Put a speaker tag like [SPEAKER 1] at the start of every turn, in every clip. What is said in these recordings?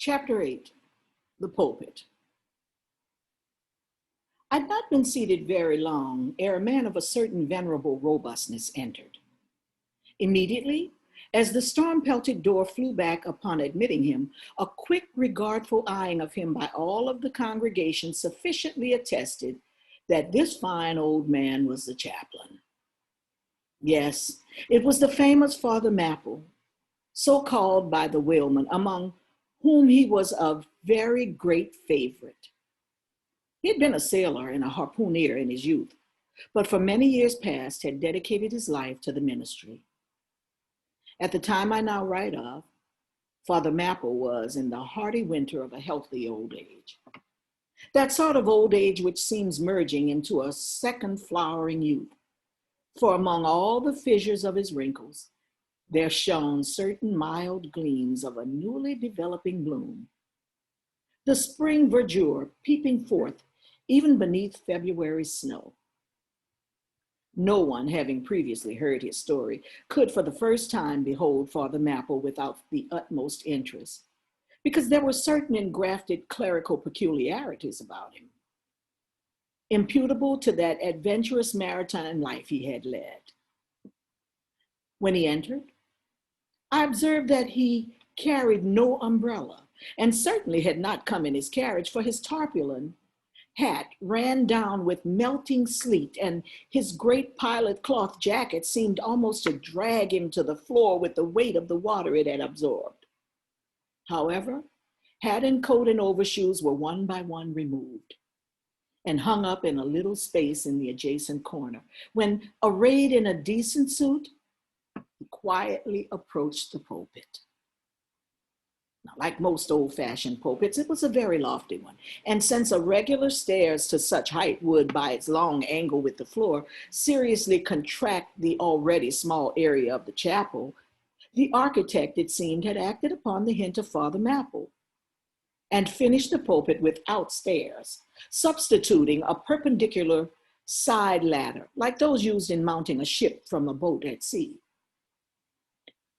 [SPEAKER 1] Chapter 8, The Pulpit. I'd not been seated very long ere a man of a certain venerable robustness entered. Immediately, as the storm-pelted door flew back upon admitting him, a quick, regardful eyeing of him by all of the congregation sufficiently attested that this fine old man was the chaplain. Yes, it was the famous Father Mapple, so called by the whalemen, among whom he was a very great favorite. He had been a sailor and a harpooner in his youth, but for many years past had dedicated his life to the ministry. At the time I now write of, Father Mapple was in the hearty winter of a healthy old age. That sort of old age which seems merging into a second flowering youth. For among all the fissures of his wrinkles, there shone certain mild gleams of a newly developing bloom. The spring verdure peeping forth even beneath February's snow. No one, having previously heard his story, could for the first time behold Father Mapple without the utmost interest, because there were certain engrafted clerical peculiarities about him, imputable to that adventurous maritime life he had led. When he entered, I observed that he carried no umbrella, and certainly had not come in his carriage, for his tarpaulin hat ran down with melting sleet, and his great pilot cloth jacket seemed almost to drag him to the floor with the weight of the water it had absorbed. However, hat and coat and overshoes were one by one removed and hung up in a little space in the adjacent corner, when, arrayed in a decent suit, he quietly approached the pulpit. Now, like most old-fashioned pulpits, it was a very lofty one, and since a regular stairs to such height would, by its long angle with the floor, seriously contract the already small area of the chapel, the architect, it seemed, had acted upon the hint of Father Mapple and finished the pulpit without stairs, substituting a perpendicular side ladder, like those used in mounting a ship from a boat at sea.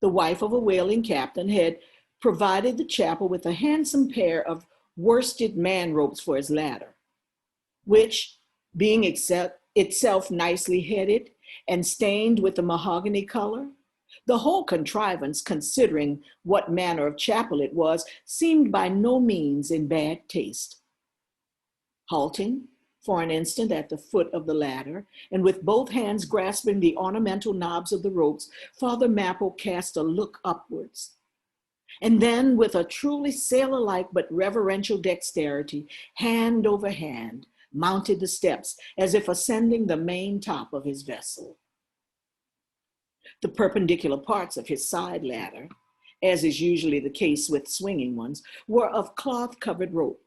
[SPEAKER 1] The wife of a whaling captain had provided the chapel with a handsome pair of worsted man ropes for his ladder, which, being itself nicely headed and stained with a mahogany color, the whole contrivance, considering what manner of chapel it was, seemed by no means in bad taste. Halting for an instant at the foot of the ladder, and with both hands grasping the ornamental knobs of the ropes, Father Mapple cast a look upwards, and then, with a truly sailor-like but reverential dexterity, hand over hand, mounted the steps as if ascending the main top of his vessel. The perpendicular parts of his side ladder, as is usually the case with swinging ones, were of cloth-covered rope.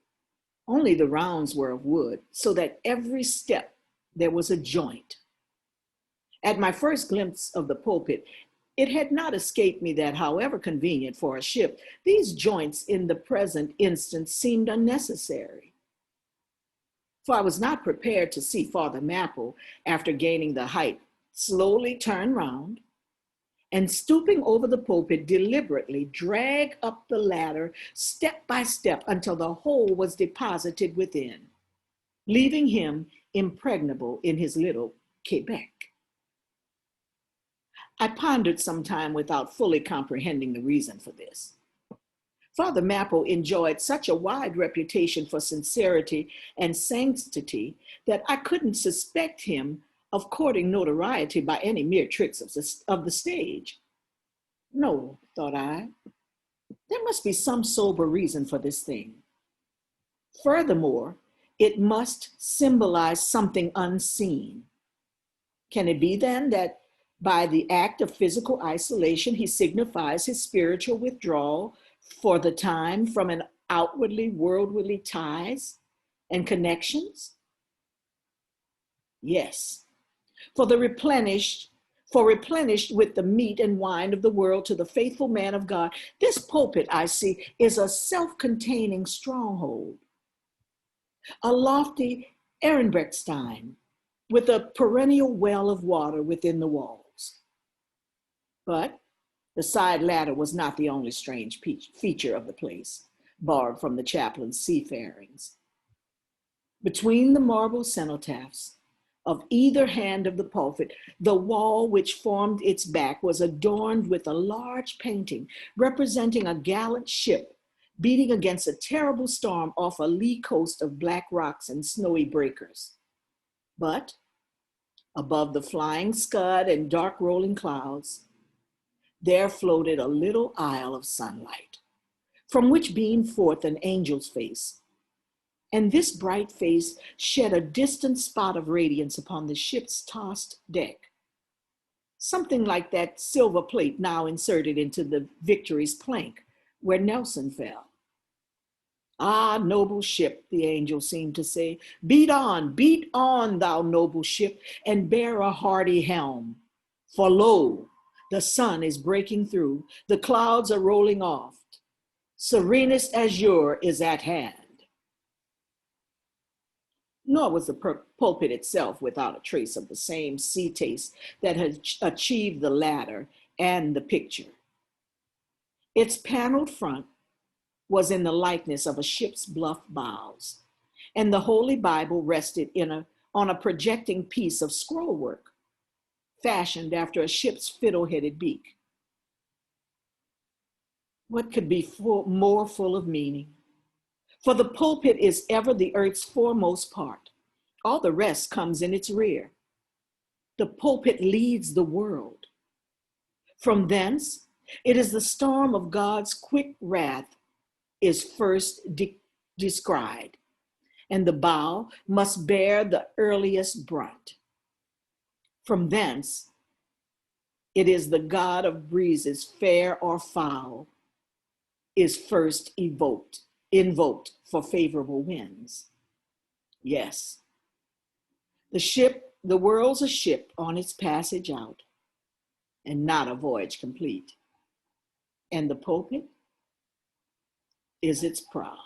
[SPEAKER 1] Only the rounds were of wood, so that every step there was a joint. At my first glimpse of the pulpit, it had not escaped me that, however convenient for a ship, these joints in the present instance seemed unnecessary. For I was not prepared to see Father Mapple, after gaining the height, slowly turn round and, stooping over the pulpit, deliberately drag up the ladder step by step until the whole was deposited within, leaving him impregnable in his little Quebec. I pondered some time without fully comprehending the reason for this. Father Mapple enjoyed such a wide reputation for sincerity and sanctity that I couldn't suspect him of courting notoriety by any mere tricks of the stage. No, thought I, there must be some sober reason for this thing. Furthermore, it must symbolize something unseen. Can it be then that by the act of physical isolation, he signifies his spiritual withdrawal for the time from an outwardly worldly ties and connections? Yes, for replenished with the meat and wine of the world to the faithful man of God, this pulpit, I see, is a self-containing stronghold, a lofty Ehrenbrechtstein with a perennial well of water within the walls. But the side ladder was not the only strange feature of the place. borrowed from the chaplain's seafarings. Between the marble cenotaphs of either hand of the pulpit, the wall which formed its back was adorned with a large painting representing a gallant ship beating against a terrible storm off a lee coast of black rocks and snowy breakers. But above the flying scud and dark rolling clouds, there floated a little isle of sunlight, from which beamed forth an angel's face. And this bright face shed a distant spot of radiance upon the ship's tossed deck, something like that silver plate now inserted into the Victory's plank where Nelson fell. Ah, noble ship, the angel seemed to say, beat on, thou noble ship, and bear a hardy helm. For lo, the sun is breaking through, the clouds are rolling off. Serenest azure is at hand. Nor was the pulpit itself without a trace of the same sea taste that had achieved the latter and the picture. Its paneled front was in the likeness of a ship's bluff bows, and the Holy Bible rested on a projecting piece of scrollwork, fashioned after a ship's fiddle-headed beak. What could be more full of meaning? For the pulpit is ever the earth's foremost part. All the rest comes in its rear. The pulpit leads the world. From thence, it is the storm of God's quick wrath is first descried, and the bow must bear the earliest brunt. From thence, it is the God of breezes, fair or foul, is first invoked for favorable winds. Yes, the world's a ship on its passage out, and not a voyage complete. And the pulpit is its prow.